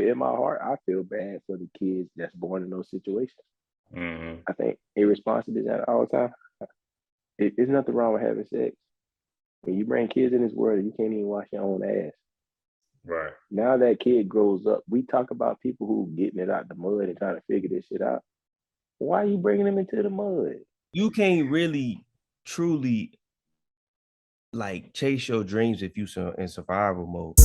in my heart, I feel bad for the kids that's born in those situations. Mm-hmm. I think in response to that all the time, there's nothing wrong with having sex. When you bring kids in this world, you can't even wash your own ass. Right. Now that kid grows up, we talk about people who getting it out the mud and trying to figure this shit out. Why are you bringing them into the mud? You can't really truly like chase your dreams if you in survival mode.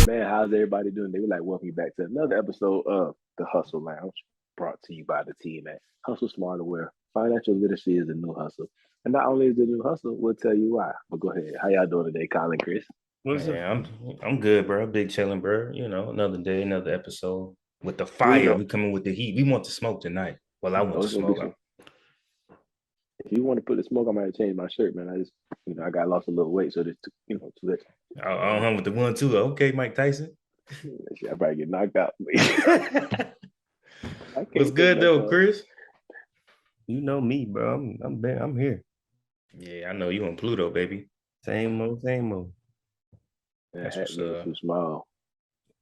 Man, how's everybody doing? They were like, welcome you back to another episode of The Hustle Lounge, brought to you by the team at Hustle Smarter, where financial literacy is the new hustle. And not only is it the new hustle, we'll tell you why. But go ahead. How y'all doing today, Colin, Chris? Man, I'm good, bro. Big chilling, bro. You know, another day, another episode. With the Well, you fire, know, we coming with the heat. We want to smoke tonight. Well, I want to it's gonna be smoke. some. If you want to put the smoke, I might change my shirt, man. I got lost a little weight, so this, too much. I'll hum with the 1-2. Okay, Mike Tyson. I probably get knocked out. What's good though, Chris? You know me, bro. I'm here. Yeah, I know you on Pluto, baby. Same old, same old. That hat looks too small.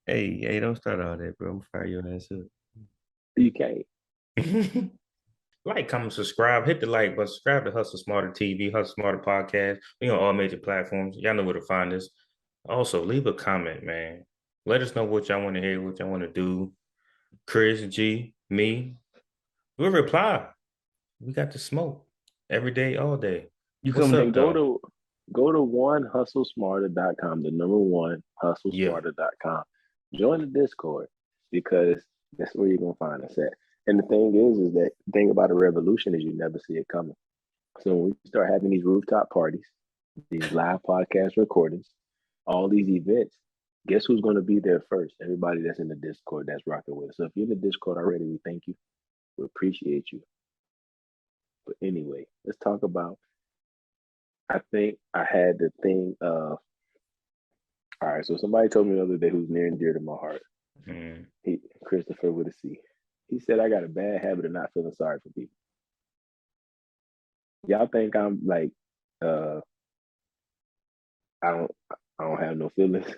Hey, don't start all that, bro. I'm gonna fire your ass up. You can't. Like, comment, subscribe, hit the like button, subscribe to Hustle Smarter TV, Hustle Smarter Podcast. We on all major platforms. Y'all know where to find us. Also, leave a comment, man. Let us know what y'all want to hear, what y'all want to do. Chris, G, me, we'll reply. We got the smoke every day, all day. You What's come up, and go to 1hustlesmarter.com, the number one hustlesmarter.com. Join the Discord because that's where you're gonna find us at. And the thing is that the thing about a revolution is you never see it coming. So when we start having these rooftop parties, these live podcast recordings, all these events, guess who's going to be there first? Everybody that's in the Discord that's rocking with us. So if you're in the Discord already, we thank you. We appreciate you. But anyway, let's talk about. I think I had the thing of. All right, so somebody told me the other day who's near and dear to my heart. Christopher with a C. He said I got a bad habit of not feeling sorry for people. Y'all think I'm like, I don't have no feelings.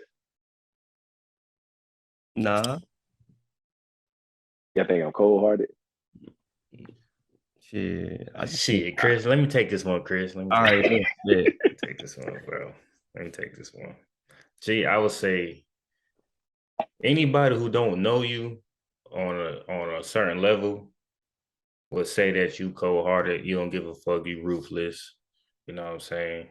Nah. Y'all think I'm cold hearted? Shit. Chris. Let me take this one, Chris. All right, take this one, bro. Let me take this one. Gee, I would say anybody who don't know you on a certain level would say that you cold-hearted, you don't give a fuck, you ruthless. You know what I'm saying?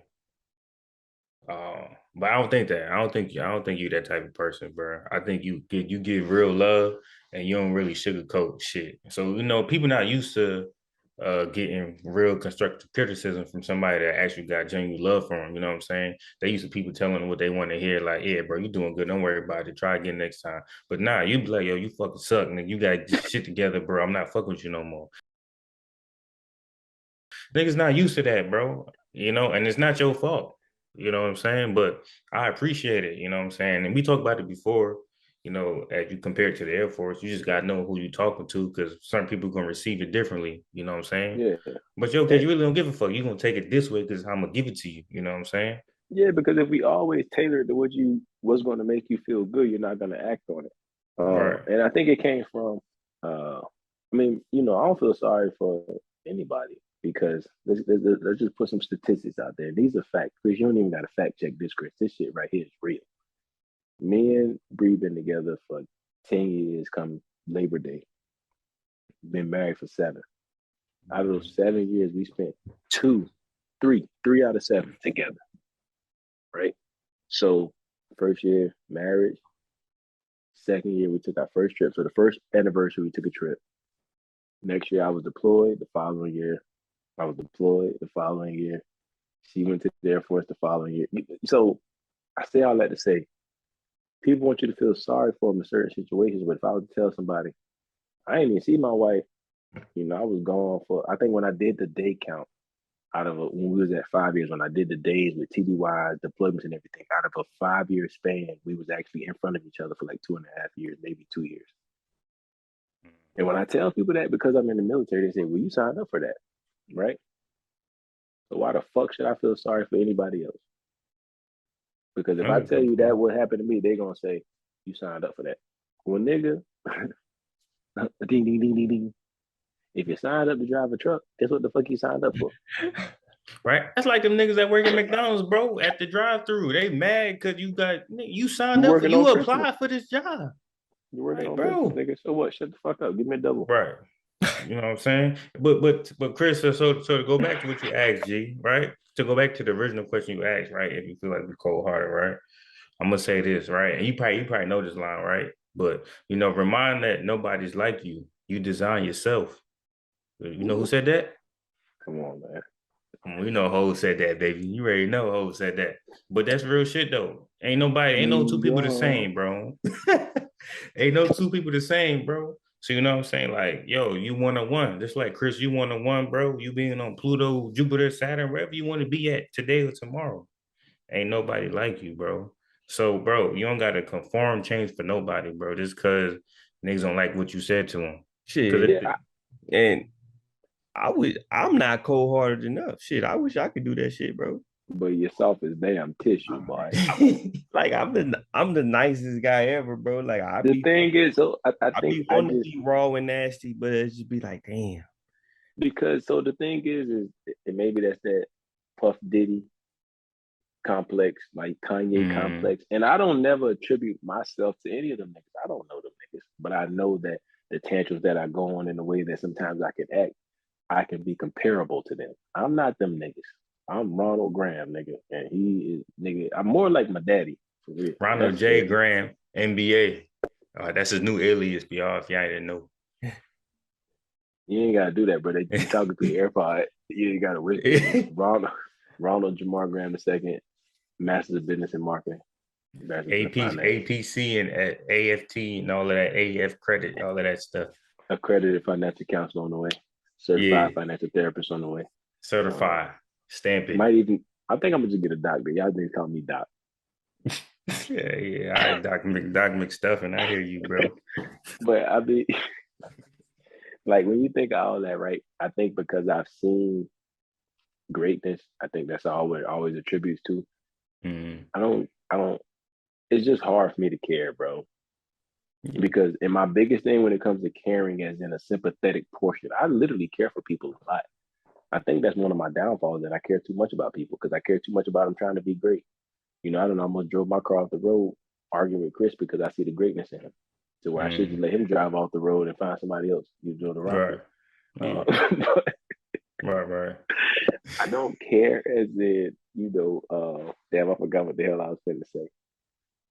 But I don't think that. I don't think you're that type of person, bro. I think you give real love and you don't really sugarcoat shit. So people not used to getting real constructive criticism from somebody that actually got genuine love from them. You know what I'm saying? They used to people telling them what they want to hear, like, yeah, bro, you doing good. Don't worry about it. Try again next time. But nah, you be like, yo, you fucking suck, nigga. You got shit together, bro. I'm not fucking with you no more. Niggas not used to that, bro. And it's not your fault. You know what I'm saying? But I appreciate it. You know what I'm saying? And we talked about it before. As you compare it to the Air Force, you just got to know who you're talking to because certain people going to receive it differently. You know what I'm saying? Yeah. But because you really don't give a fuck. You're going to take it this way because I'm going to give it to you. You know what I'm saying? Yeah, because if we always tailor it to what's going to make you feel good, you're not going to act on it. Right. And I think it came from, I don't feel sorry for anybody because let's just put some statistics out there. These are facts. Chris, you don't even got to fact check this, Chris. This shit right here is real. Me and Bree been together for 10 years come Labor Day. Been married for 7. Out of those 7 years, we spent 3 out of 7 together. Right? So first year, marriage. Second year, we took our first trip. So the first anniversary, we took a trip. Next year, I was deployed. The following year, I was deployed. The following year, she went to the Air Force the following year. So I say all that to say, people want you to feel sorry for them in certain situations. But if I was to tell somebody, I ain't even see my wife, I was gone I think when I did the day count, when we was at 5 years, when I did the days with TDYs, deployments and everything, out of a 5-year span, we was actually in front of each other for like 2.5 years, maybe 2 years. And when I tell people that, because I'm in the military, they say, well, you signed up for that, right? So why the fuck should I feel sorry for anybody else? Because if That's I a tell good you that point. what happened to me, they're gonna say you signed up for that. Well, nigga, ding ding ding ding ding. If you signed up to drive a truck, that's what the fuck you signed up for. Right? That's like them niggas that work at McDonald's, bro, at the drive-through. They mad because you You signed up for working you on Christmas. applied for this job. You working Like, on Christmas, bro. nigga. So what? Shut the fuck up. Give me a double. Right. You know what I'm saying? But Chris, so to go back to what you asked, G, right? To go back to the original question you asked, right? If you feel like we're cold hearted, right? I'm gonna say this, right? And you probably know this line, right? But remind that nobody's like you. You design yourself. You know who Ooh, said that? come on, man. We know Ho said that, baby. You already know Ho said that. But that's real shit though. Ain't no two New people the York. same, bro. Ain't no two people the same, bro. So you know what I'm saying? Like, yo, you 1-on-1. Just like Chris, you 1-on-1, bro. You being on Pluto, Jupiter, Saturn, wherever you want to be at today or tomorrow. Ain't nobody like you, bro. So, bro, you don't gotta conform change for nobody, bro. Just cause niggas don't like what you said to them. Cause Shit. Yeah, And I'm not cold hearted enough. Shit, I wish I could do that shit, bro. but your soft is damn tissue, boy. Like I'm the nicest guy ever, bro. Like The thing is, so I I think be I wanting to just be raw and nasty, but it just be like, damn. because so the thing is and maybe that's that Puff Diddy complex, like Kanye Mm, complex. And I don't never attribute myself to any of them niggas. I don't know them niggas, but I know that the tantrums that I go on in the way that sometimes I can act, I can be comparable to them. I'm not them niggas. I'm Ronald Graham, nigga, and he is nigga. I'm more like my daddy for real. Ronald That's J. it. Graham, NBA. That's his new alias, y'all, if y'all didn't know. You ain't gotta do that, bro. You talking to your AirPod. You ain't gotta whisper it. It's Ronald Jamar Graham II, Master of Business and Marketing, Bachelor's in Finance, APC and AFT and all of that, AF credit, all of that stuff. accredited financial counselor on the way, Yeah, certified financial therapist on the way. Uh, certified, stamp it. might even. I think I'm gonna just get a doctor. Y'all need to call me doc. Yeah. All right, Doc McStuffin, I hear you, bro. But I mean, like when you think of all that, right? I think because I've seen greatness, I think that's all it always attributes to. Mm, I don't. It's just hard for me to care, bro. yeah. Because and my biggest thing when it comes to caring as in a sympathetic portion, I literally care for people a lot. I think that's one of my downfalls that I care too much about people because I care too much about them trying to be great. You know, I don't know, almost drove my car off the road arguing with Chris because I see the greatness in him. To where I should just Mm, let him drive off the road and find somebody else you do the rock with. right. Yeah. But Right. I don't care as in, damn, I forgot what the hell I was going to say.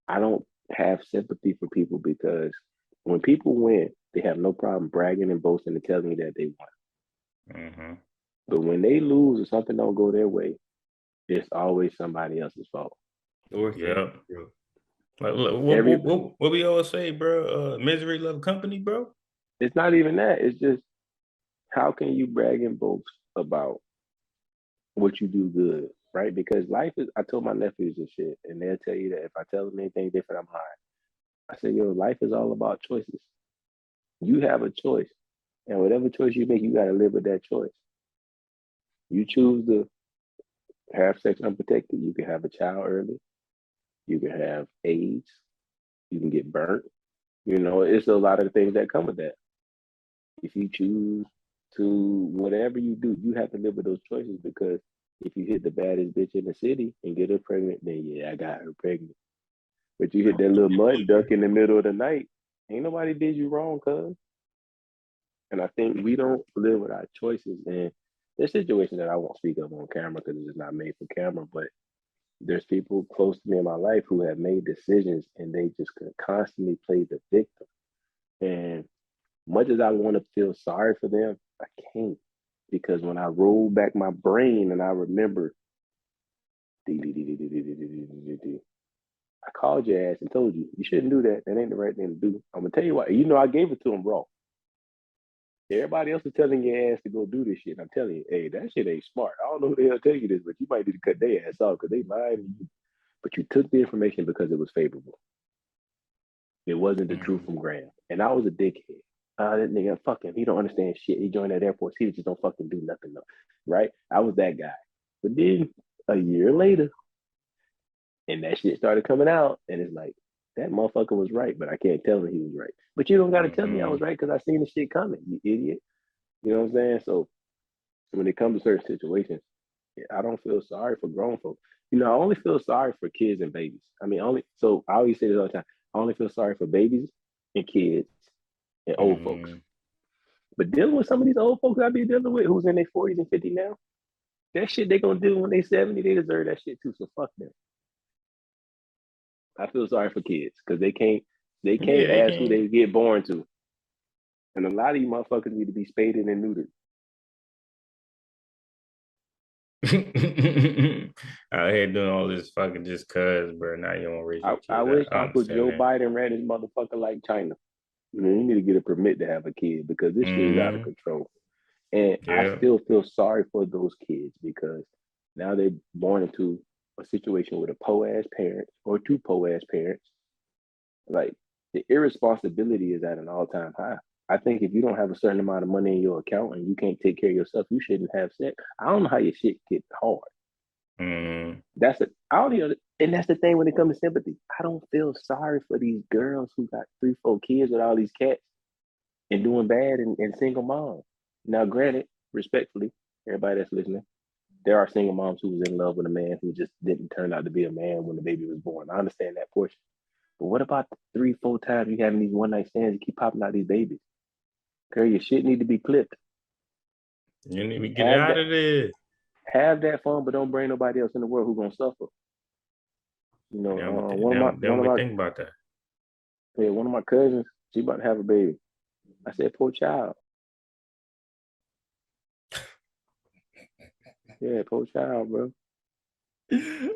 I don't have sympathy for people because when people win, they have no problem bragging and boasting and telling you that they won. Mm-hmm. But when they lose or something don't go their way, it's always somebody else's fault. Yeah. Like, look, Every what we always say, bro? Misery love company, bro. It's not even that. It's just how can you brag and boast about what you do good, right? Because life is. I told my nephews this shit, and they'll tell you that if I tell them anything different, I'm lying. I said, yo, life is all about choices. You have a choice, and whatever choice you make, you got to live with that choice. You choose to have sex unprotected, you can have a child early, you can have AIDS, you can get burnt. You know, it's a lot of things that come with that. If you choose to whatever you do, you have to live with those choices because if you hit the baddest bitch in the city and get her pregnant, then yeah, I got her pregnant. But you hit that little mud duck in the middle of the night, ain't nobody did you wrong, cuz. And I think we don't live with our choices. And there's situations that I won't speak of on camera because it's just not made for camera, but there's people close to me in my life who have made decisions and they just constantly play the victim. And much as I want to feel sorry for them, I can't because when I roll back my brain and I remember, I called your ass and told you you shouldn't do that. That ain't the right thing to do. I'm gonna tell you why. You know, I gave it to him raw. Everybody else is telling your ass to go do this shit. I'm telling you, hey, that shit ain't smart. I don't know who the hell tell you this, but you might need to cut their ass off because they lying to you. But you took the information because it was favorable. It wasn't the truth Mm-hmm. from Graham. And I was a dickhead. That nigga, fuck him. He don't understand shit. He joined that Air Force. He just don't fucking do nothing though. Right? I was that guy. But then a year later, and that shit started coming out, and it's like, that motherfucker was right, but I can't tell him he was right. But you don't got to tell me I was right because I seen the shit coming, you idiot. You know what I'm saying? So when it comes to certain situations, I don't feel sorry for grown folks. You know, I only feel sorry for kids and babies. I mean, so I always say this all the time. I only feel sorry for babies and kids and old folks. But dealing with some of these old folks I be dealing with who's in their 40s and 50s now, that shit they gonna do when they 70, they deserve that shit too. So fuck them. I feel sorry for kids because they can't ask who they get born to. And a lot of you motherfuckers need to be spaded and neutered. Out here doing all this fucking just cuz, bro. Now you don't raise your kids. I wish I Uncle Joe that. Biden ran his motherfucker like China. You know, you need to get a permit to have a kid because this shit is out of control. And I still feel sorry for those kids because now they're born into a situation with a po-ass parent or two po-ass parents. Like, the irresponsibility is at an all-time high. I think if you don't have a certain amount of money in your account and you can't take care of yourself, you shouldn't have sex. I don't know how your shit get hard. That's it. And that's the thing when it comes to sympathy. I don't feel sorry for these girls who got 3, 4 kids with all these cats and doing bad and single moms. Now, granted, respectfully, everybody that's listening, there are single moms who was in love with a man who just didn't turn out to be a man when the baby was born. I understand that portion. But what about the 3, 4 times you having these one night stands and keep popping out these babies? Girl, your shit need to be clipped. You need to get out of there. Have that fun, but don't bring nobody else in the world who's gonna suffer. You know, think about that. Yeah, one of my cousins, she about to have a baby. I said, poor child. Yeah, poor child, bro. They're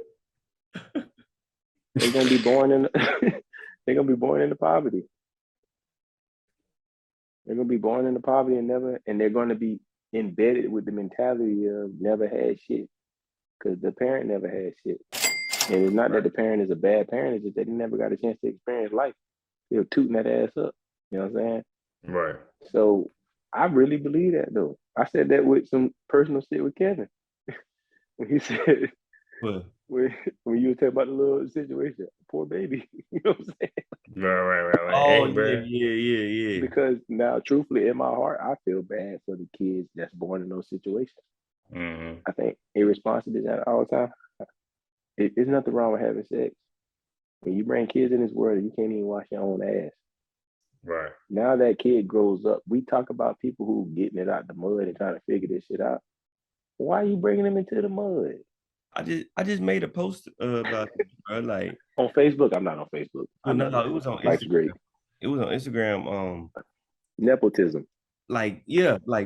gonna be born in they're gonna be born into poverty. They're gonna be born into poverty and they're gonna be embedded with the mentality of never had shit. Because the parent never had shit. And it's not that the parent is a bad parent, it's just that they never got a chance to experience life. They're tooting that ass up. You know what I'm saying? Right. So I really believe that though. I said that with some personal shit with Kevin. When he said when you were talking about the little situation, poor baby. You know what I'm saying? Right. Oh, hey, bro. Yeah. Because now, truthfully, in my heart, I feel bad for the kids that's born in those situations. I think irresponsibility at all time. There's nothing wrong with having sex. When you bring kids in this world, you can't even wash your own ass. Right. Now that kid grows up, we talk about people who getting it out the mud and trying to figure this shit out. Why are you bringing them into the mud? I just made a post about it, bro. Like on Facebook. I'm not on Facebook. No, it was on Life's Instagram. great. It was on Instagram. Nepotism. Like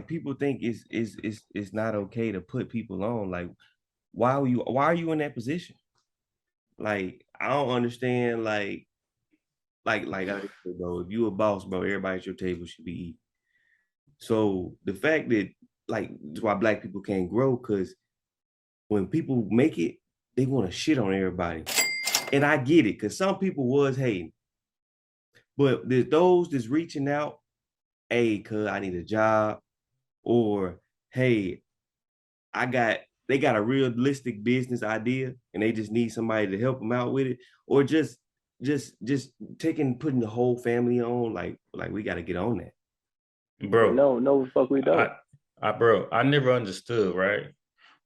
people think it's not okay to put people on. Like, why are you in that position? Like, I don't understand. Like bro, if you a boss, bro, everybody at your table should be eating. So the fact that that's why black people can't grow, because when people make it, they want to shit on everybody. And I get it, because some people was hating. But there's those that's reaching out, hey, cuz I need a job, or hey, they got a realistic business idea and they just need somebody to help them out with it, or just putting the whole family on, like we got to get on that. Bro. No, fuck we don't. I never understood, right?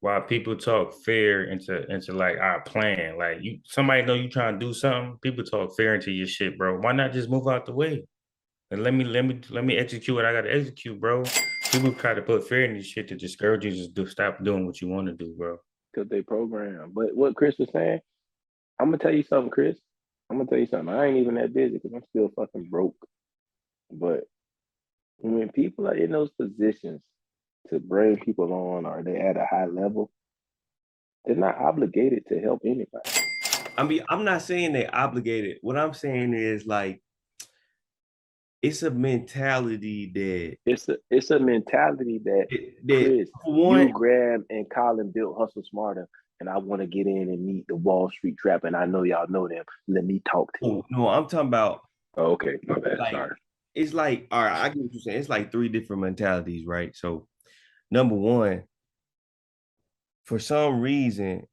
Why people talk fair into like our plan. Like, somebody know you trying to do something, people talk fair into your shit, bro. Why not just move out the way? And let me execute what I gotta execute, bro. People try to put fear in this shit to discourage you to stop doing what you want to do, bro. Because they program. But what Chris was saying, I'm gonna tell you something, Chris. I'm gonna tell you something. I ain't even that busy because I'm still fucking broke. But when people are in those positions to bring people on, or they at a high level, they're not obligated to help anybody. I mean, I'm not saying they're obligated. What I'm saying is, like, it's a mentality that it's a mentality that Chris, you, Graham, and Colin built Hustle Smarter, and I want to get in and meet the Wall Street Trap, and I know y'all know them. Let me talk to you. No, I'm talking about. Oh, okay, my bad. Like, sorry. It's like, all right, I get what you're saying. It's like 3 different mentalities, right? So, number one, for some reason,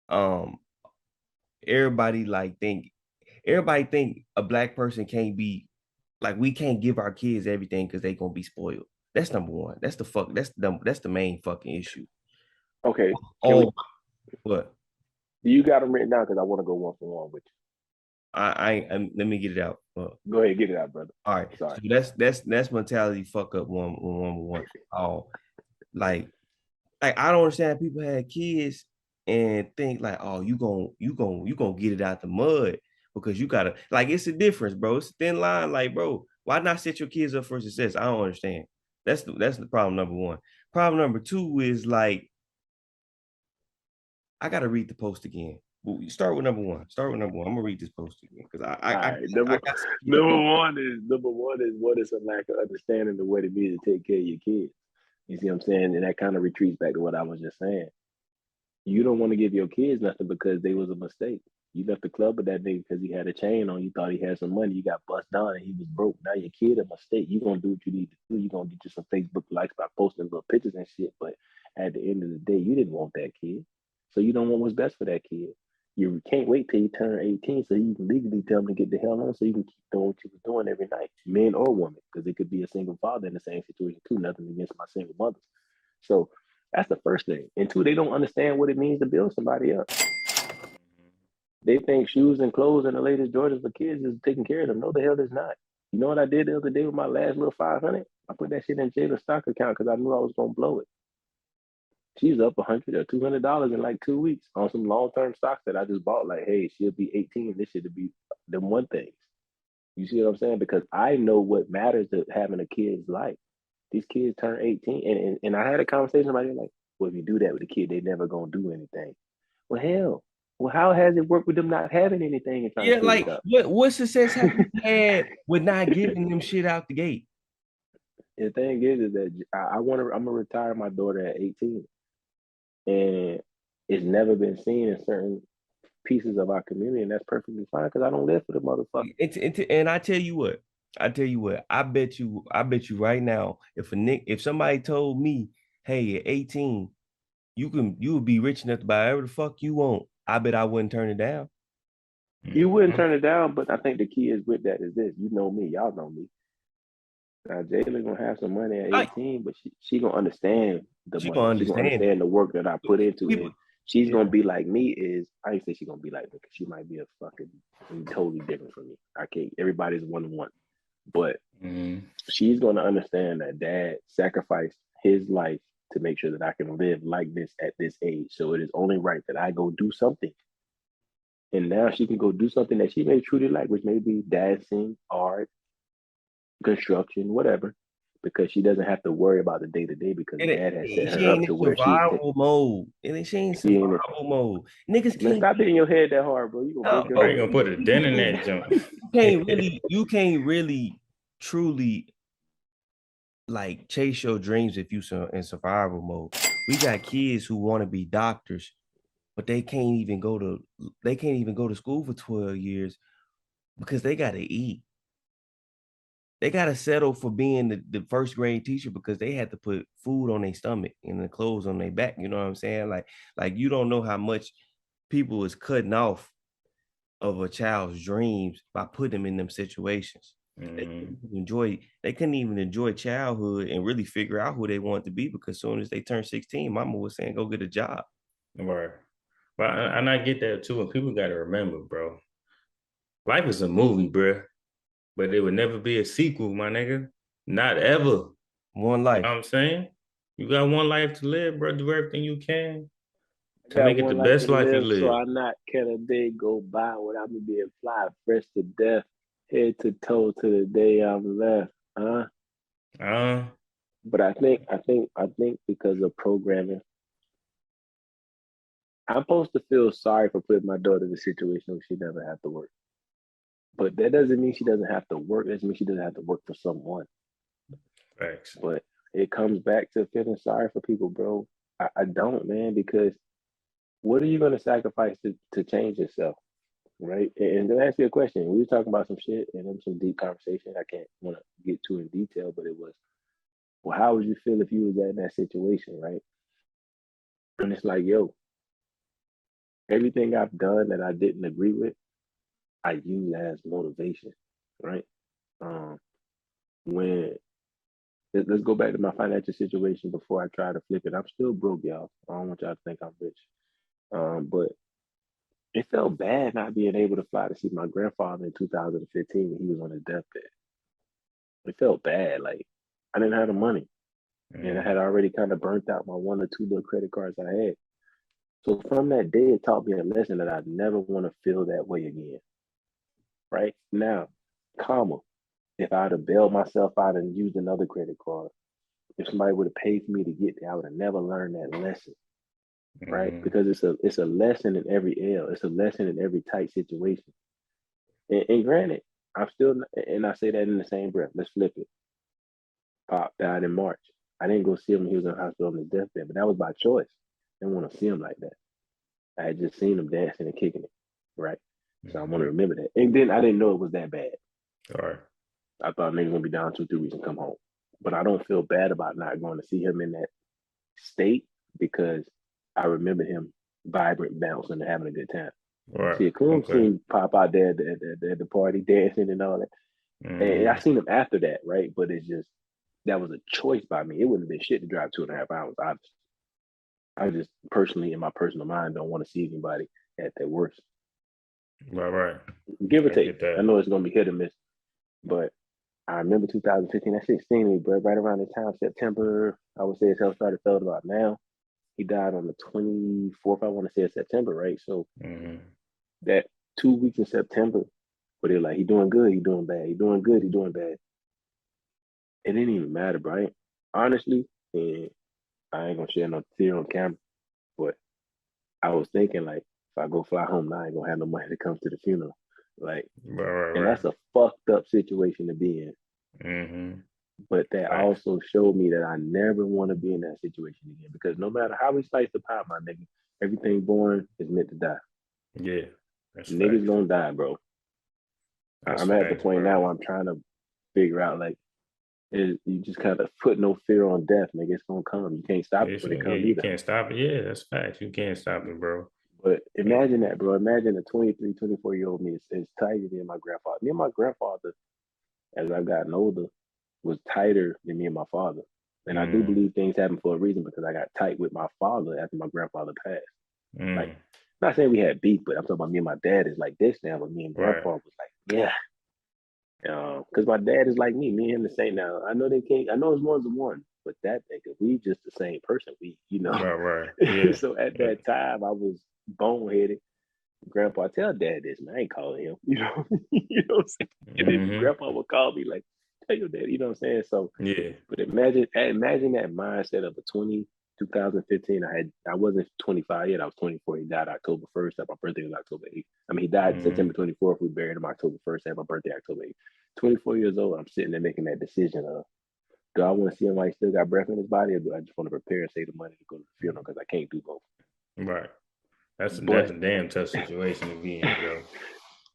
um, everybody think a black person can't be like we can't give our kids everything because they gonna be spoiled. That's number one. That's the main fucking issue. Okay, can we? Oh, what? You got them written down because I want to go one for one with you. Let me get it out. Go ahead, get it out, brother. All right. Sorry. So that's mentality fuck up one. Oh, like I don't understand people had kids and think like, oh, you gonna get it out the mud because you gotta like it's a difference, bro. It's a thin line, like, bro. Why not set your kids up for success? I don't understand. That's the problem number one. Problem number two is like I gotta read the post again. Well, you start with number one. Start with number one. I'm gonna read this post again because All right. Number one is what is a lack of understanding the way it means to take care of your kids. You see what I'm saying? And that kind of retreats back to what I was just saying. You don't want to give your kids nothing because they was a mistake. You left the club with that nigga because he had a chain on. You thought he had some money. You got bust down and he was broke. Now your kid a mistake. You gonna do what you need to do. You gonna get you some Facebook likes by posting little pictures and shit. But at the end of the day, you didn't want that kid. So you don't want what's best for that kid. You can't wait till you turn 18 so you can legally tell him to get the hell on so you can keep doing what you was doing every night, men or women, because it could be a single father in the same situation too. Nothing against my single mothers. So that's the first thing. And two, they don't understand what it means to build somebody up. They think shoes and clothes and the latest Jordans for kids is taking care of them. No, the hell it's not. You know what I did the other day with my last little 500? I put that shit in Jada's stock account because I knew I was gonna blow it. She's up $100 or $200 in like 2 weeks on some long-term stocks that I just bought. Like, hey, she'll be 18. This should be them one things. You see what I'm saying? Because I know what matters to having a kid's life. These kids turn 18, and I had a conversation about it like, well, if you do that with a kid, they never gonna do anything. Well, hell, well, how has it worked with them not having anything and trying to yeah, build like it up? what success have you had with not giving them shit out the gate? The thing is that I'm gonna retire my daughter at 18, and it's never been seen in certain pieces of our community, and that's perfectly fine because I don't live for the motherfucker. And I tell you what, I bet you right now, if somebody told me, hey, at 18, you would be rich enough to buy whatever the fuck you want, I bet I wouldn't turn it down. You wouldn't turn it down, but I think the key is with that is this. You know me, y'all know me. Now Jayla gonna have some money at Like, 18, but she gonna understand the she gonna money. She gonna understand it. understand the work that I put into it. People, And she's yeah. gonna be like me. I ain't say she's gonna be like me because she might be a fucking totally different from me. I can't. Everybody's one to one, but she's gonna understand that dad sacrificed his life to make sure that I can live like this at this age. So it is only right that I go do something. And now she can go do something that she may truly like, which may be dancing, art, construction, whatever, because she doesn't have to worry about the day to day because dad has set She her up ain't to in where survival mode. And she ain't she ain't. survival mode. Niggas Man, can't stop hitting your head that hard, bro. You gonna no, break your Why you bro. neck. gonna put a dent in that jump? You can't really truly like chase your dreams if you in survival mode. We got kids who want to be doctors, but they can't even go to school for 12 years because they gotta eat. They gotta settle for being the first grade teacher because they had to put food on their stomach and the clothes on their back. You know what I'm saying? Like you don't know how much people is cutting off of a child's dreams by putting them in them situations. They couldn't even enjoy childhood and really figure out who they want to be because as soon as they turned 16, mama was saying, go get a job. Right. But and I get that too. And people got to remember, bro, life is a movie, bro. But it would never be a sequel, my nigga. Not ever. One You know life. what I'm saying? You got one life to live, bro. Do everything you can I to got make it the one life best to life you live, so live. I not can a day go by without me being fly, fresh to death, head to toe to the day I'm left. Huh? Uh, But I think because of programming, I'm supposed to feel sorry for putting my daughter in a situation where she never have to work. But that doesn't mean she doesn't have to work. That doesn't mean she doesn't have to work for someone. Facts. But it comes back to feeling sorry for people, bro. I don't, man, because what are you going to sacrifice to change yourself, right? And to ask you a question, we were talking about some shit and then some deep conversation. I can't want to get too in detail, but it was, well, how would you feel if you was in that situation, right? And it's like, yo, everything I've done that I didn't agree with, I use as motivation, right? Um, when let's go back to my financial situation before I try to flip it. I'm still broke, y'all. I don't want y'all to think I'm rich. But it felt bad not being able to fly to see my grandfather in 2015 when he was on his deathbed. It felt bad. Like I didn't have the money. And I Mm, had already kind of burnt out my one or two little credit cards I had. So from that day, it taught me a lesson that I never want to feel that way again. Right now, comma, if I'd have bailed myself out and used another credit card, if somebody would have paid for me to get there, I would have never learned that lesson. Right? mm, Because it's a lesson in every L. It's a lesson in every tight situation. And granted, I'm still, and I say that in the same breath. Let's flip it. Pop died in March. I didn't go see him when he was in the hospital on his deathbed, but that was by choice. I didn't want to see him like that. I had just seen him dancing and kicking it, right? So I want to mm. remember that. And then I didn't know it was that bad. All right. I thought niggas gonna be down 2, 3 weeks and come home. But I don't feel bad about not going to see him in that state because I remember him vibrant, bouncing, and having a good time. All right. See, a coon Okay. seen pop out there at the party dancing and all that. And I Mm, seen him after that, right? But it's just that was a choice by me. It wouldn't have been shit to drive 2.5 hours. I just personally, in my personal mind, don't want to see anybody at their worst. right. Right. Give or I take. get I that. know it's gonna be hit or miss, but I remember 2015. That shit seen me, bro. Right around the time September, I would say his health started felt about now. He died on the 24th. I want to say it's September, right? So Mm, that 2 weeks in September, where they're like, he doing good, he doing bad, he doing good, he doing bad. It didn't even matter, bro. Honestly, and I ain't gonna share no tear on camera, but I was thinking like, if I go fly home now, I ain't gonna have no money to come to the funeral. Like, right. Right. and Right. that's a fucked up situation to be in. Mm-hmm. But that Facts. also showed me that I never want to be in that situation again. Because no matter how we slice the pie, my nigga, everything born is meant to die. Yeah. That's Niggas facts. gonna die, bro. That's I'm at the facts, point bro. now where I'm trying to figure out like you just kind of put no fear on death, nigga. It's gonna come. You can't stop it Yes, when it yeah, come you either. can't stop it. Yeah, that's facts. You can't stop it, bro. But Mm, imagine that, bro. Imagine a 23, 24-year-old me is tighter than my grandfather. Me and my grandfather, as I've gotten older, was tighter than me and my father. And I do mm, believe things happen for a reason because I got tight with my father after my grandfather passed. Like, mm. not saying we had beef, but I'm talking about me and my dad is like this now, but me and Right. grandpa was like, yeah. Because my dad is like me. Me and him the same now. I know they can't, I know it's one's a one, but that nigga, we just the same person. Right. Right. Yeah. So at Yeah. that time, I was boneheaded. Grandpa, tell dad this, man. I ain't calling him. You know what I'm saying? And then Mm-hmm. grandpa would call me like, tell your dad, you know what I'm saying? So, Yeah. but imagine that mindset of a 2015. I wasn't 25 yet. I was 24. He died October 1st. My birthday was October 8th. I mean, he died Mm, September 24th. We buried him October 1st. My birthday October 8th. 24 years old. I'm sitting there making that decision of, do I want to see him while he still got breath in his body, or do I just want to prepare and save the money to go to the funeral because I can't do both? right. That's But a damn tough situation to be in, bro.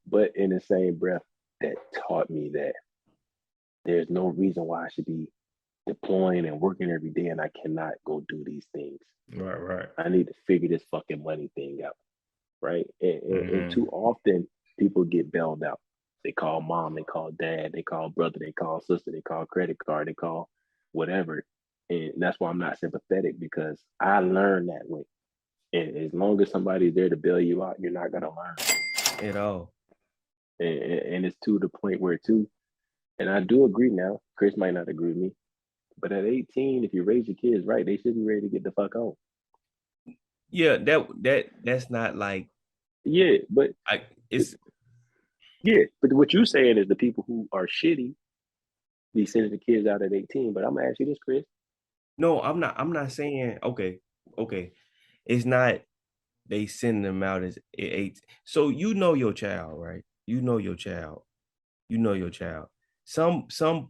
but in the same breath, that taught me that there's no reason why I should be deploying and working every day and I cannot go do these things. Right. Right. I need to figure this fucking money thing out, right? And Mm-hmm. too often people get bailed out. They call mom, they call dad, they call brother, they call sister, they call credit card, they call whatever. And that's why I'm not sympathetic because I learned that way. And as long as somebody's there to bail you out, you're not gonna learn. at all. And it's to the point where too, and I do agree now. Chris might not agree with me, but at 18, if you raise your kids right, they should be ready to get the fuck on. Yeah, that's not like Yeah, but I it's yeah, but what you're saying is the people who are shitty be sending the kids out at 18. But I'm gonna ask you this, Chris. no, I'm not saying okay. It's not they send them out as eight. So you know your child, right? You know your child. You know your child. Some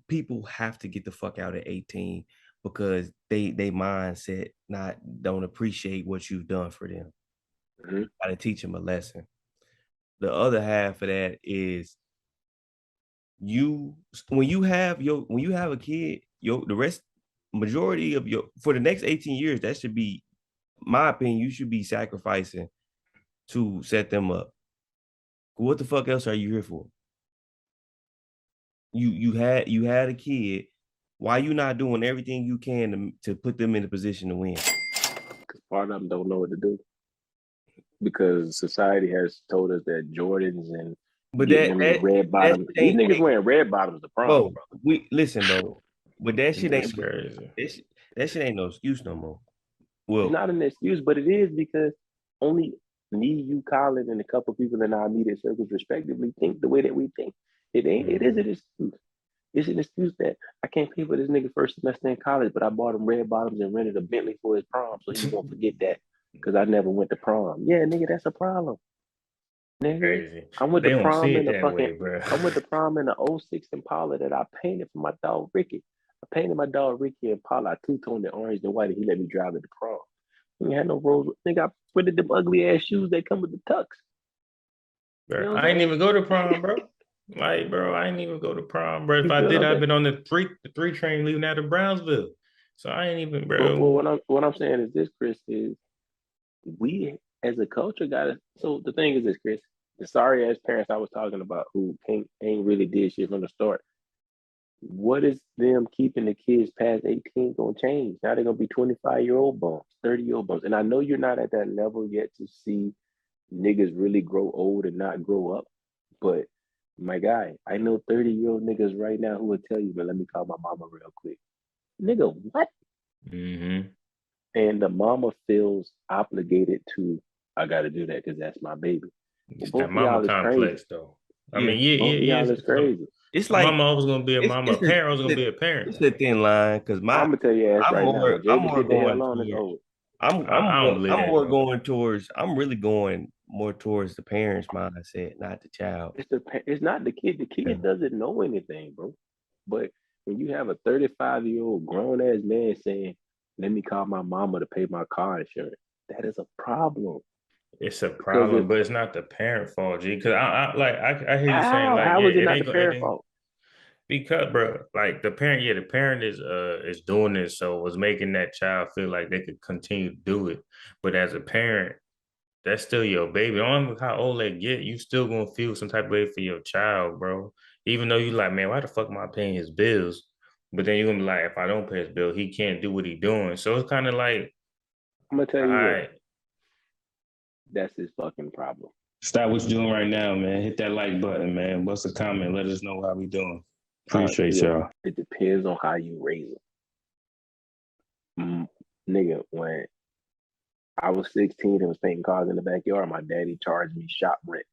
people have to get the fuck out at 18 because they mindset not don't appreciate what you've done for them. Mm-hmm. Got to teach them a lesson. The other half of that is you when you have a kid, the rest majority of your for the next 18 years, that should be my opinion, you should be sacrificing to set them up. What the fuck else are you here for? You had a kid. Why you not doing everything you can to put them in a position to win? Because part of them don't know what to do. Because society has told us that Jordans and But getting them the red bottoms. These niggas wearing red bottoms to prom, bro. brother. We listen, bro. But that shit That's ain't crazy. that shit ain't no excuse no more. It's Well, not an excuse, but it is because only me, you, Colin, and a couple people in our immediate circles, respectively, think the way that we think. It ain't. It is an excuse. It's an excuse that I can't pay for this nigga first semester in college, but I bought him red bottoms and rented a Bentley for his prom, so he won't forget that because I never went to prom. Yeah, nigga, that's a problem. Nigga, Crazy. I went They to don't prom see it in the that fucking. way, bro. I went to prom in the '06 Impala that I painted for my dog Ricky. I painted my dog Ricky Impala. I two-toned it orange and white, and he let me drive it to prom. He had no rose. Nigga, I printed them ugly ass shoes that come with the tux. You Bro, know what I I'm ain't saying? even go to prom, bro. Like, bro, I ain't even go to prom, bro. If You I feel did, what I'm I've saying? been on the three train leaving out of Brownsville. So I ain't even, But bro. what I'm saying is this, Chris, is we as a culture gotta. So the thing is this, Chris, the sorry ass parents I was talking about who ain't really did shit from the start. What is them keeping the kids past 18 gonna change? Now they're gonna be 25-year-old bums, 30-year-old bums. And I know you're not at that level yet to see niggas really grow old and not grow up. But my guy, I know 30-year-old niggas right now who will tell you, man, let me call my mama real quick. Nigga, what? Mm-hmm. And the mama feels obligated to, I gotta do that because that's my baby. Well, It's that both of mama y'all is crazy. complex, though. I yeah. mean, yeah, Both of yeah, y'all yeah. is crazy. It's A like mama always gonna be a mama. A parent always gonna be a it's parent. a thin line because I'm gonna tell your ass right now, when I'm Jada more get the hell going on, it's towards over. I don't believe I'm that, more bro. going towards I'm really going more towards the parents' mindset, not the child. It's not the kid. The Yeah. kid doesn't know anything, bro. But when you have a 35-year-old grown ass man saying, "Let me call my mama to pay my car insurance," that is a problem. It's a Because problem, but it's not the parent fault, G. Because I hear you saying like, how yeah, is it it not the ain't gonna, it parent ain't fault? because, bro, like the parent is doing this, so was making that child feel like they could continue to do it. But as a parent, that's still your baby. I don't know how old they get, you still gonna feel some type of way for your child, bro. Even though you like, man, why the fuck am I paying his bills? But then you're gonna be like, if I don't pay his bill, he can't do what he doing. So it's kind of like, I'm gonna tell all you what, right, that's his fucking problem. stop what you're doing right now, man. Hit that like button, man. What's a comment? Let us know how we doing. Appreciate y'all. It depends on how you raise them. Nigga, when I was 16 and was painting cars in the backyard, my daddy charged me shop rent,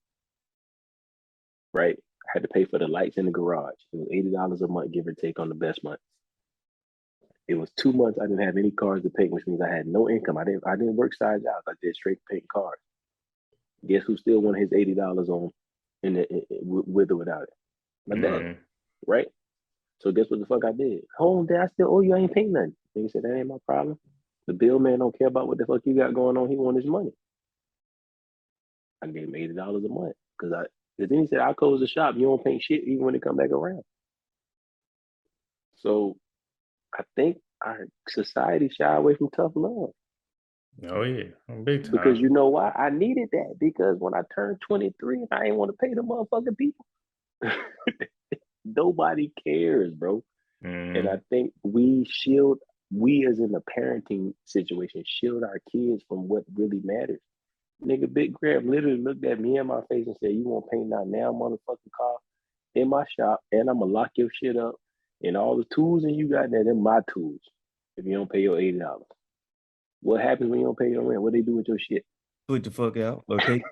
right? I had to pay for the lights in the garage. It was $80 a month, give or take, on the best month. It was 2 months I didn't have any cars to paint, which means I had no income. I didn't work side jobs. I did straight paint cars. Guess who still wanted his $80 on with or without it? My dad, Mm-hmm. right? So guess what the fuck I did? Hold on, Dad, I still owe you. I ain't paying nothing. He said, that ain't my problem. The bill man don't care about what the fuck you got going on. He want his money. I gave him $80 a month because then he said, I'll close the shop. You don't paint shit even when it come back around. So I think our society shy away from tough love. Oh yeah, big Because time. you know why? I needed that because when I turned 23, I ain't want to pay the motherfucking people. Nobody cares, bro. And I Mm-hmm. think we as in the parenting situation, shield our kids from what really matters. Nigga, Big Graham literally looked at me in my face and said, "You won't paint that now motherfucking car in my shop, and I'm gonna lock your shit up. And all the tools and you got there, they're my tools. If you don't pay your $80. What happens when you don't pay your rent? What they do with your shit?" Put the fuck out or take.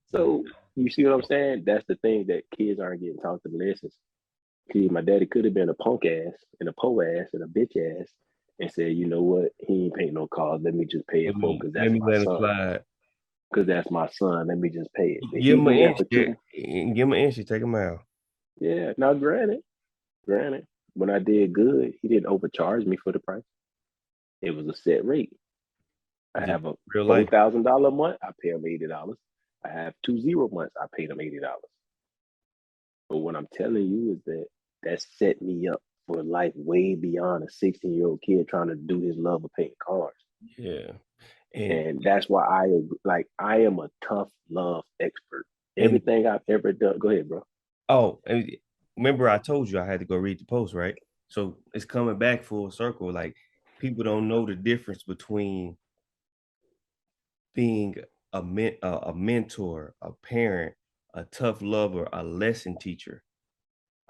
So you see what I'm saying? That's the thing that kids aren't getting taught the lessons. See, my daddy could have been a punk ass and a po ass and a bitch ass and said, you know what? He ain't paint no cars. Let me just pay it for him because Let that's me my let him son. slide. Because that's my son. Let me just pay it. But Give he him an did that inch. for two. Give him an inch. Take him out. Yeah. Now, granted, when I did good, he didn't overcharge me for the price. It was a set rate. I Just have a real life. $4,000 month. I pay him $80. I have 2 0 months. I paid him $80. But what I'm telling you is that set me up for life way beyond a 16-year-old kid trying to do his love of painting cars. Yeah. And that's why I am a tough love expert. and Everything I've ever done. Go ahead, bro. and remember I told you I had to go read the post, right? So it's coming back full circle. Like people don't know the difference between being a mentor, a parent, a tough lover, a lesson teacher,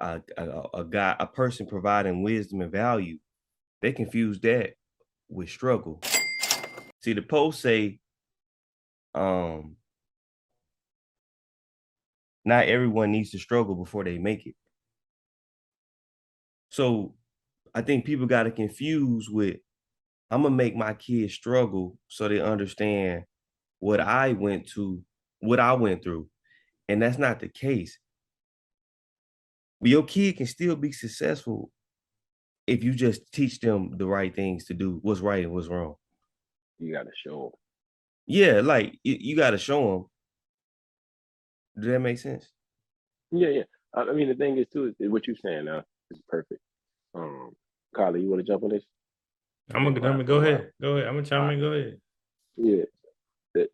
a guy, a person providing wisdom and value. They confuse that with struggle. See, the post say, um, not everyone needs to struggle before they make it. So I think people got to confuse with I'm gonna make my kids struggle so they understand what I went to, what I went through. And that's not the case. But your kid can still be successful if you just teach them the right things to do, what's right and what's wrong. You got to show Yeah, like you got to show them. Does that make sense? them. Yeah, yeah. I mean, the thing is too is what you're saying now is perfect. Um, Carly, you want to jump on this? You've been I'm quiet gonna for go a while. ahead. Go ahead. I'm gonna All chime right. in. Go ahead. Yeah. The,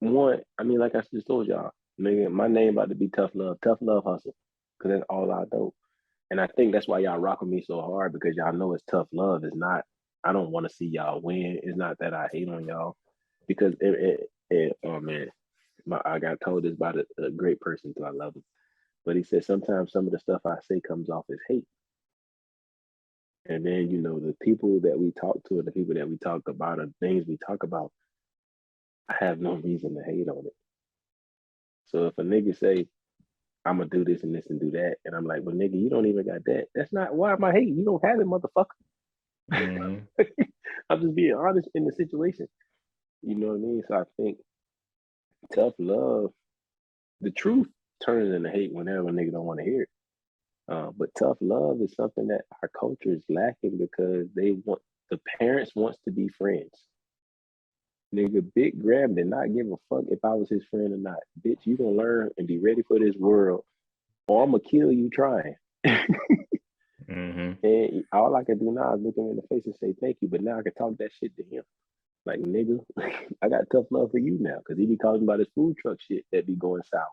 one, I mean, like I just told y'all, nigga, my name about to be Tough Love Hustle, because that's all I know. And I think that's why y'all rock with me so hard because y'all know it's tough love. It's not. I don't want to see y'all win. It's not that I hate on y'all, because oh man, I got told this by a great person, so I love him. But he said sometimes some of the stuff I say comes off as hate, and then the people that we talk to and the people that we talk about and things we talk about, I have no reason to hate on it. So if a nigga say I'm gonna do this and this and do that, and I'm like, well, nigga, you don't even got that. That's not why am I hating? You don't have it, motherfucker. Mm-hmm. I'm just being honest in the situation. You know what I mean? So I think tough love, the truth turns into hate whenever a nigga don't want to hear it. But tough love is something that our culture is lacking because the parents wants to be friends. Nigga, Big Graham did not give a fuck if I was his friend or not. Bitch, you gonna learn and be ready for this world, or I'm gonna kill you trying. Mm-hmm. And all I can do now is look him in the face and say thank you. But now I can talk that shit to him. Like, nigga, I got tough love for you now. Cause he be calling about his food truck shit that be going sour.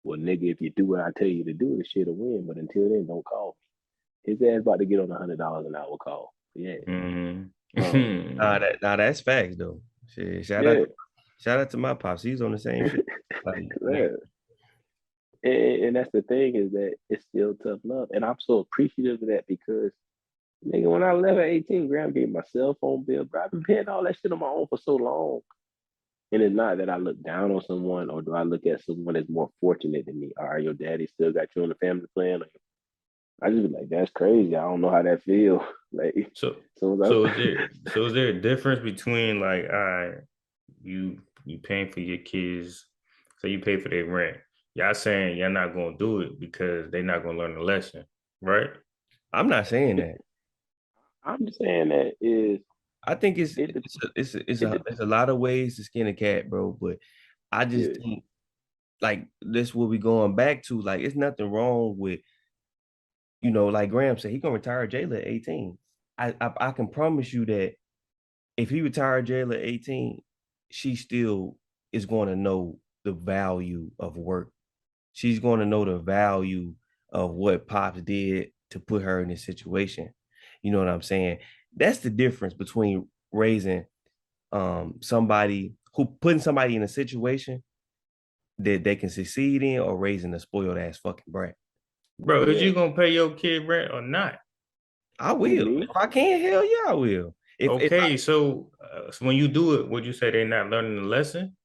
Well, nigga, if you do what I tell you to do, the shit'll win. But until then, don't call me. His ass about to get on $100 an hour call. Yeah. Um, Now that's facts though. Shit, yeah. shout out to my pops. He's on the same shit. Like, Yeah. And that's the thing is that it's still tough love. And I'm so appreciative of that because nigga, when I left at 18, Graham gave my cell phone bill, bro. I've been paying all that shit on my own for so long. And it's not that I look down on someone or do I look at someone as more fortunate than me. All right, your daddy still got you on the family plan. Like, I just be like, that's crazy. I don't know how that feel. Like, So so so is there a difference between like you paying for your kids, so you pay for their rent. Y'all saying y'all not gonna do it because they're not gonna learn the lesson, right? I'm not saying that. I'm just saying that is I think it. It it's a lot of ways to skin a cat, bro. But I just yeah. think like this will be going back to like it's nothing wrong with like Graham said he gonna retire Jayla at 18. I can promise you that if he retired Jayla at 18, she still is going to know the value of work. She's going to know the value of what Pops did to put her in this situation. You know what I'm saying? That's the difference between raising somebody who putting somebody in a situation that they can succeed in or raising a spoiled ass fucking brat. Bro, is Yeah. you gonna pay your kid rent or not? I Who, will. me? If I can, hell yeah, I will. If I, Okay, so when you do it, would you say they're not learning the lesson?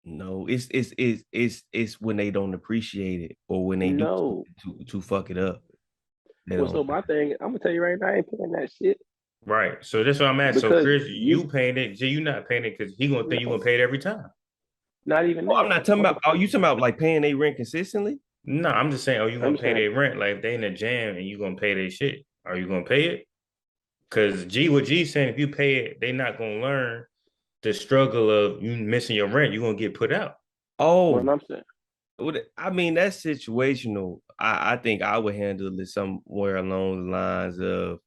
no, it's when they don't appreciate it or when they do No. to fuck it up. They Well, don't. so my thing, I'm gonna tell you right now, I ain't paying that shit Right. So that's what I'm asking. So because Chris, you you paying it, G, you not paying it because he gonna think you gonna no, pay it every time. not even Oh, I'm that, not talking about. Oh, motherfucker. you talking about like paying their rent consistently? No, I'm just saying, are you I'm gonna just pay saying, their rent? Like if they in a jam and you gonna pay their shit, are you gonna pay it? Because what G saying, if you pay it, they not gonna learn the struggle of you missing your rent. You're gonna get put out. what Oh, I'm saying. I mean that's situational. I think I would handle it somewhere along the lines of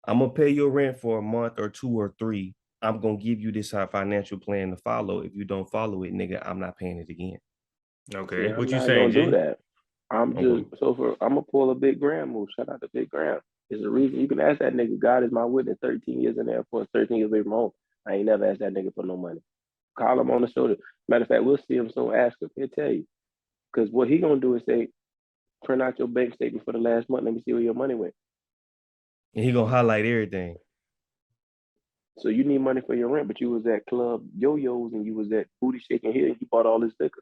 I'm gonna pay your rent for a month or 2 or 3. I'm gonna give you this financial plan to follow. If you don't follow it, nigga, I'm not paying it again. Okay, See, I'm what you not saying, gonna do G? that. I'm just Okay. I'm gonna pull a big Graham move. Shout out to Big Graham. There's a reason you can ask that nigga. God is my witness. 13 years in the Air Force, 13 years away from home. I ain't never asked that nigga for no money. Call him on the shoulder. Matter of fact, we'll see him soon. Ask him. He'll tell you. Because what he gonna do is say, print out your bank statement for the last month. Let me see where your money went. And he gonna highlight everything. So you need money for your rent, but you was at Club Yo-Yo's and you was at Booty Shaking Hill and you bought all this liquor.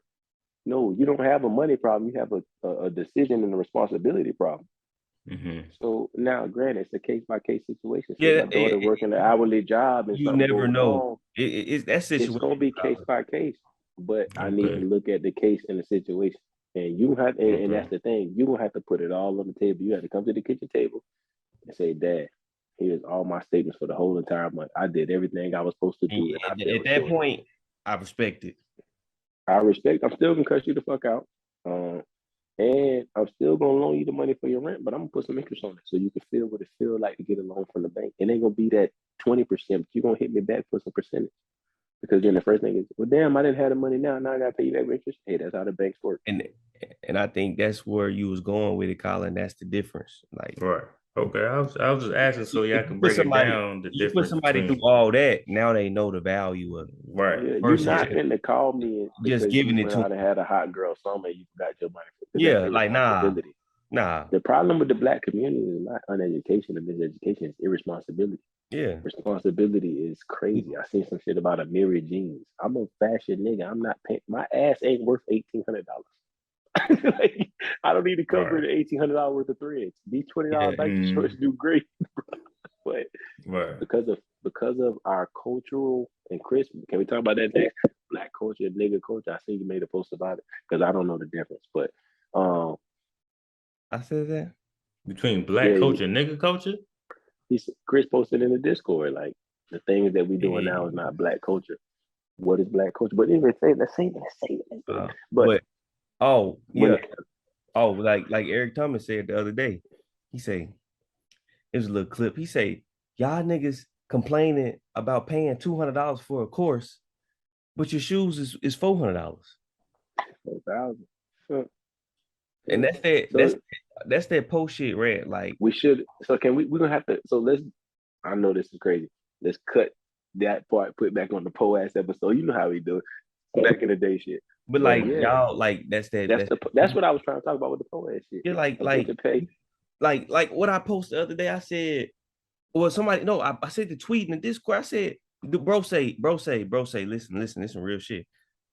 No, you don't have a money problem. You have a decision and a responsibility problem. Mm-hmm. So now, granted, it's a case by case situation. Say Yeah, my daughter working an hourly job and you something never goes know. wrong, It's that it's situation. gonna be case by case. But I need to Okay. look at the case and the situation. And you have, and Okay. that's the thing. You gonna have to put it all on the table. You have to come to the kitchen table and say, "Dad, here's all my statements for the whole entire month. I did everything I was supposed to And do, and I at fell that short. point, I respect it. I respect. I'm still gonna cuss you the fuck out, and I'm still gonna loan you the money for your rent, but I'm gonna put some interest on it so you can feel what it feels like to get a loan from the bank. It ain't gonna be that 20%. You're gonna hit me back for some percentage because then the first thing is, well, damn, I didn't have the money now. Now I gotta pay you that interest. Hey, that's how the banks work. And I think that's where you was going with it, Colin. That's the difference. Like Right. Okay. I was just asking so y'all if you can put break it somebody, down the you put difference somebody through between all that, now they know the value of it. right. Yeah, you're Versus not Yeah. finna call me just because you giving it went to them. out and had a hot girl summer and you forgot your money because that's Yeah, like irresponsibility. nah. The problem with the black community is not uneducation and miseducation, it's irresponsibility. Yeah. Responsibility is crazy. I seen some shit about a myriad jeans. I'm a fashion nigga. I'm not paying. My ass ain't worth $1,800. Like, I don't need to cover Right. the $1,800 worth of threads. These $20 Yeah. Nike shorts do great, but Right. because of our cultural and Christmas, can we talk about that next? Black culture, nigga culture. I see you made a post about it because I don't know the difference, but um, I said that. Between black yeah, culture and nigga culture? Chris posted in the Discord like the things that we doing now is Yeah. not black culture. What is black culture? But anyway, let's say that. But But oh when yeah. Oh, like Eric Thomas said the other day. He say it was a little clip. He say, y'all niggas complaining about paying $200 for a course, but your shoes is $400. 1,000. So, And that's that so that's that post shit red. Like, we should. So can we're gonna have to. So let's. I know this is crazy. Let's cut that part. Put back on the po ass episode. You know how we do it back in the day, shit. but But like yeah, y'all, like that's what I was trying to talk about with the po ass shit. you're A bitch to pay. like what I posted the other day. I said, well, somebody no, I said the tweet in the Discord. I said, the bro say, listen, real shit.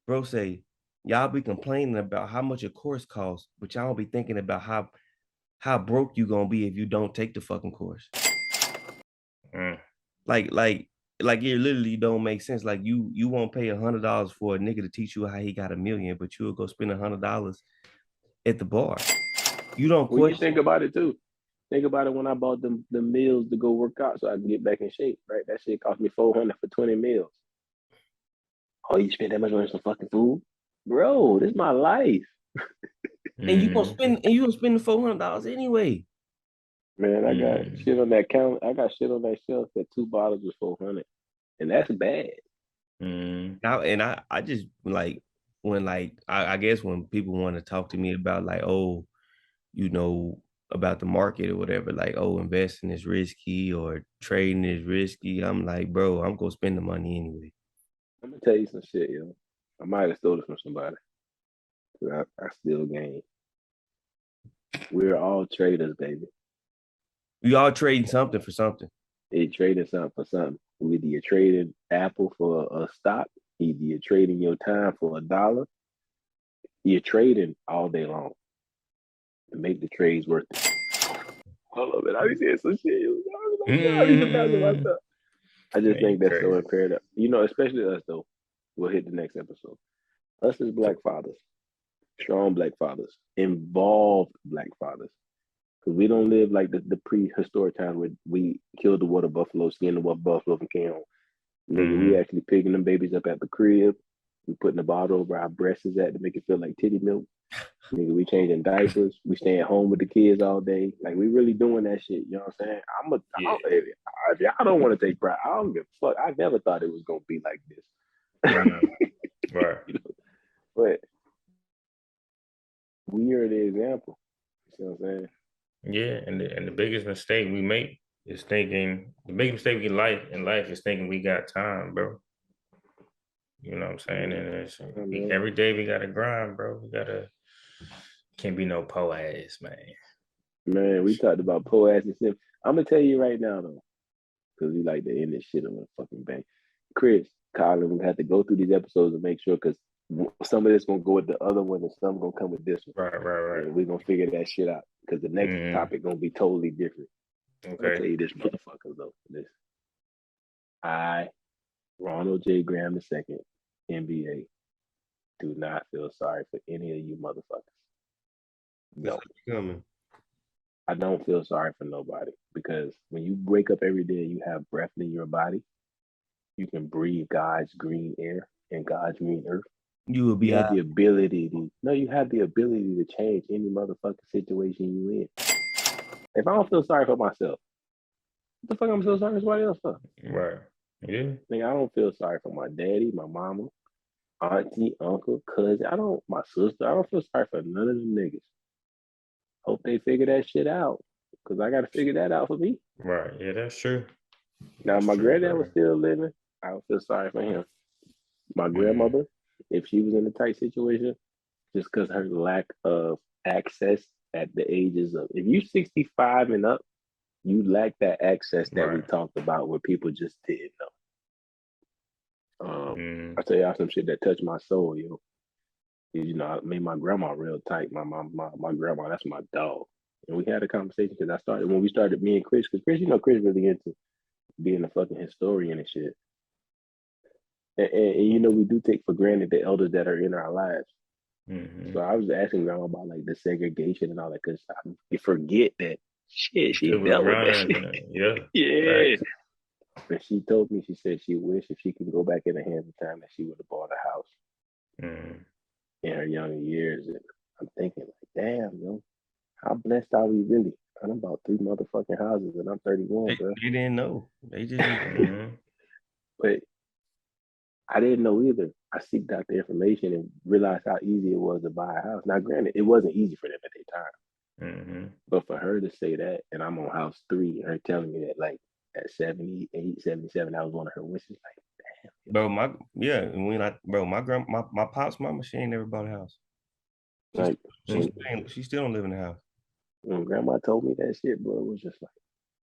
Bro say, y'all be complaining about how much a course costs, but y'all be thinking about how broke you gonna be if you don't take the fucking course. Mm. Like it literally don't make sense. Like you won't pay $100 for a nigga to teach you how he got a million, but you'll go spend $100 at the bar. You don't Well, you question. think about it too. Think about it when I bought the meals to go work out so I can get back in shape. Right, that shit cost me 400 for 20 meals. Oh, you spent that much money on some fucking food, bro? This is my life, And Mm. you gonna spend the $400 anyway. man. I got Mm. shit on that count. I got shit on that shelf that 2 bottles was 400, and that's bad. Mm. I just like when I guess when people want to talk to me about like, oh, you know, about the market or whatever, like, oh, investing is risky or trading is risky. I'm like, bro, I'm gonna spend the money anyway. I'm gonna tell you some shit, yo. I might have stole it from somebody. I still game. We're all traders, baby. We all trading something for something. They trading something for something. Either you're trading Apple for a stock, either you're trading your time for $1. You're trading all day long to make the trades worth it. Hold on, man. I be saying some shit. I be surprising Mm. myself. I just Man, you think that's so crazy. imperative. You know, especially us though. We'll hit the next episode. Us as black fathers, strong black fathers, involved black fathers. Because we don't live like the prehistoric times where we killed the water buffalo, skinned the water buffalo, and came home. Nigga, we Mm-hmm. actually picking them babies up at the crib. We putting the bottle over our breasts at to make it feel like titty milk. Nigga, we changing diapers. We staying home with the kids all day. Like, we really doing that shit. You know what I'm saying? If y'all don't want to take pride, I don't give a fuck. I never thought it was gonna be like this. Right. You know? But we are the example. You know what I'm saying? Yeah, and the biggest mistake we make is thinking the biggest mistake we like in life is thinking we got time, bro. You know what I'm saying? And every day we gotta grind, bro. Can't be no po ass, man. Man, we talked about po ass and stuff. I'm gonna tell you right now though, because we like to end this shit on a fucking bang. Chris, Colin, we have to go through these episodes and make sure, because some of this gonna go with the other one and some gonna come with this one. Right. And we're gonna figure that shit out, because the next topic gonna be totally different. Okay. I'll tell you this, motherfuckers, though. I, Ronald J. Graham II, NBA, do not feel sorry for any of you motherfuckers. No. I don't feel sorry for nobody, because when you wake up every day and you have breath in your body, you can breathe God's green air and God's green earth. You have the ability to change any motherfucking situation you in. If I don't feel sorry for myself, what the fuck I'm so sorry for somebody else for? Right. Yeah. Nigga, I don't feel sorry for my daddy, my mama, auntie, uncle, cousin. My sister. I don't feel sorry for none of them niggas. Hope they figure that shit out, because I got to figure that out for me. Right. Yeah, that's true. Now, that's my true, granddad bro. was still living. I don't feel sorry for him. My grandmother, if she was in a tight situation, just because her lack of access at the ages of, if you 65 and up, you lack that access that we talked about, where people just didn't know. I tell y'all some shit that touched my soul, yo. You know, I made my grandma real tight. My grandma, that's my dog. And we had a conversation, because when we started, me and Chris, because Chris, you know, Chris really into being a fucking historian and shit. And you know, we do take for granted the elders that are in our lives. So I was asking grandma about like the segregation and all that, because I forget that shit. She dealt with that shit. Yeah. Right. And she told me, she said she wished if she could go back in the hands of time that she would have bought a house in her younger years. And I'm thinking, like, damn, yo, how blessed are we really? I'm about 3 motherfucking houses and I'm 31, bro. They didn't know. They just But I didn't know either. I seeked out the information and realized how easy it was to buy a house. Now, granted, it wasn't easy for them at their time. But for her to say that, and I'm on house 3, and her telling me that, like, at 78, 77, that was one of her wishes. Like, damn. Bro, my pop's mama, she ain't never bought a house. She still don't live in the house. When grandma told me that shit, bro, it was just like,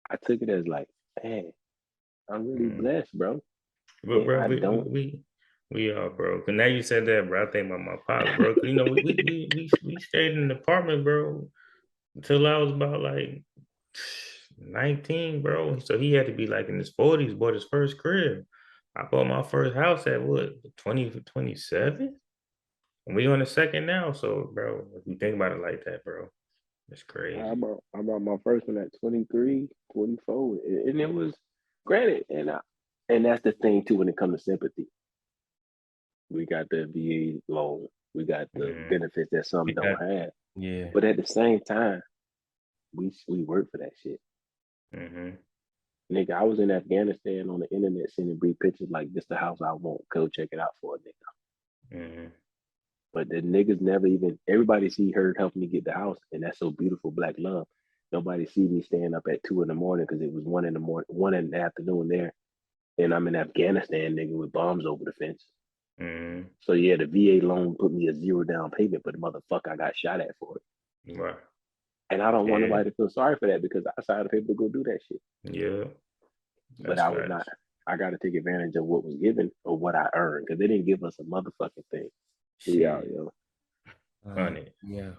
I took it as like, man, I'm really blessed, bro. But bro, we are, bro. Cause now you said that, bro, I think about my pops, bro. Cause, you know, we stayed in an apartment, bro, until I was about like 19, bro. So he had to be like in his 40s, bought his first crib. I bought my first house at what, 27? And we on the second now. So, bro, if you think about it like that, bro, it's crazy. I bought my first one at 23, 24. And it was granted. And that's the thing too when it comes to sympathy. We got the VA loan. We got the benefits that some don't have. Yeah. But at the same time, we work for that shit. Nigga, I was in Afghanistan on the internet sending brief pictures like, this the house I want. Go check it out for a nigga. But the niggas never even, everybody see her helping me get the house, and that's so beautiful, black love. Nobody see me staying up at 2 a.m. because it was 1 a.m, 1 in the afternoon there. And I'm in Afghanistan, nigga, with bombs over the fence. So yeah, the VA loan put me a 0 down payment, but the motherfucker, I got shot at for it. Right. And I don't want nobody to feel sorry for that, because I decided to go do that shit. Yeah. But I was not. I got to take advantage of what was given or what I earned, because they didn't give us a motherfucking thing. We out, yo. Funny. Yeah.